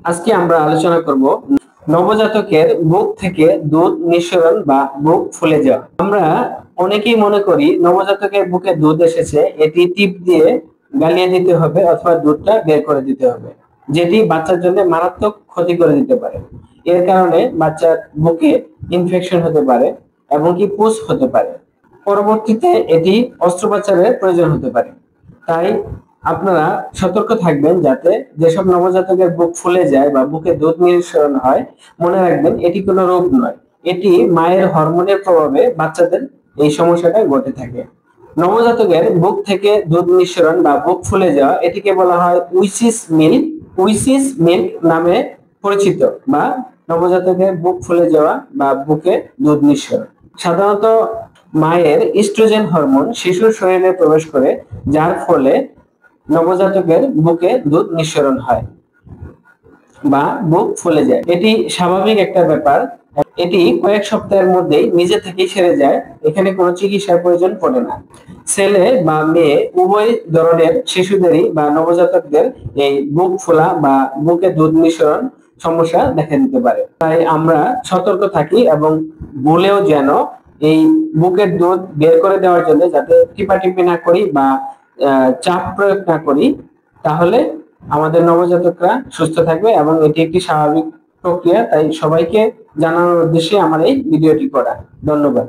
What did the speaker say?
আজকে আমরা আলোচনা করব নবজাতকের বুক থেকে দুধ নিঃসরণ বা বুক ফুলে যাওয়া। আমরা অনেকেই মনে করি নবজাতকের বুকে দুধ এসেছে, এটি টিপ দিয়ে গালিয়ে দিতে হবে অথবা দুধটা বের করে দিতে হবে, যেটি বাচ্চার জন্য মারাত্মক ক্ষতি করে দিতে পারে। এর কারণে বাচ্চার বুকে ইনফেকশন হতে পারে এবং কি পুষ হতে পারে। পরবর্তীতে এটি অস্ত্রোপচারের প্রয়োজন হতে পারে। তাই আপনারা সতর্ক থাকবেন যাতে যেসব নবজাতকের বুক ফুলে যায় বা বুকে দুধ নিঃসরণ হয়, মনে রাখবেন এটি কোনো রোগ নয়, এটি মায়ের হরমোনের প্রভাবে বাচ্চাদের এই সমস্যাটা ঘটে থাকে। নবজাতকের বুক থেকে দুধ নিঃসরণ বা বুক ফুলে যাওয়া এটিকে বলা হয় উইসিস মিল্ক নামে পরিচিত, বা নবজাতকের বুক ফুলে যাওয়া বা বুকে দুধ নিঃসরণ। সাধারণত মায়ের ইস্ট্রোজেন হরমোন শিশুর শরীরে প্রবেশ করে, যার ফলে নবজাতকের বুকে দুধ নিঃসরণ হয় বা বুক ফুলে যায়। এটি স্বাভাবিক একটা ব্যাপার। এটি কয়েক সপ্তাহের মধ্যেই নিজে থেকেই সেরে যায়, এখানে কোনো চিকিৎসার প্রয়োজন পড়ে না। ছেলে বা মেয়ে উভয় ধরনের শিশুদেরই বা নবজাতকদের এই বুক ফোলা বা বুকে দুধ নিঃসরণ সমস্যা দেখা দিতে পারে। তাই আমরা সতর্ক থাকি এবং ভুলেও যেন এই বুকের দুধ বের করে দেওয়ার জন্য যাতে টিপাটিপি না করি বা চাপ প্রয়োগ না করি, তাহলে আমাদের নবজাতকরা সুস্থ থাকবে এবং এটি একটি স্বাভাবিক প্রক্রিয়া। তাই সবাইকে জানানোর উদ্দেশ্যে আমার এই ভিডিওটি করা। ধন্যবাদ।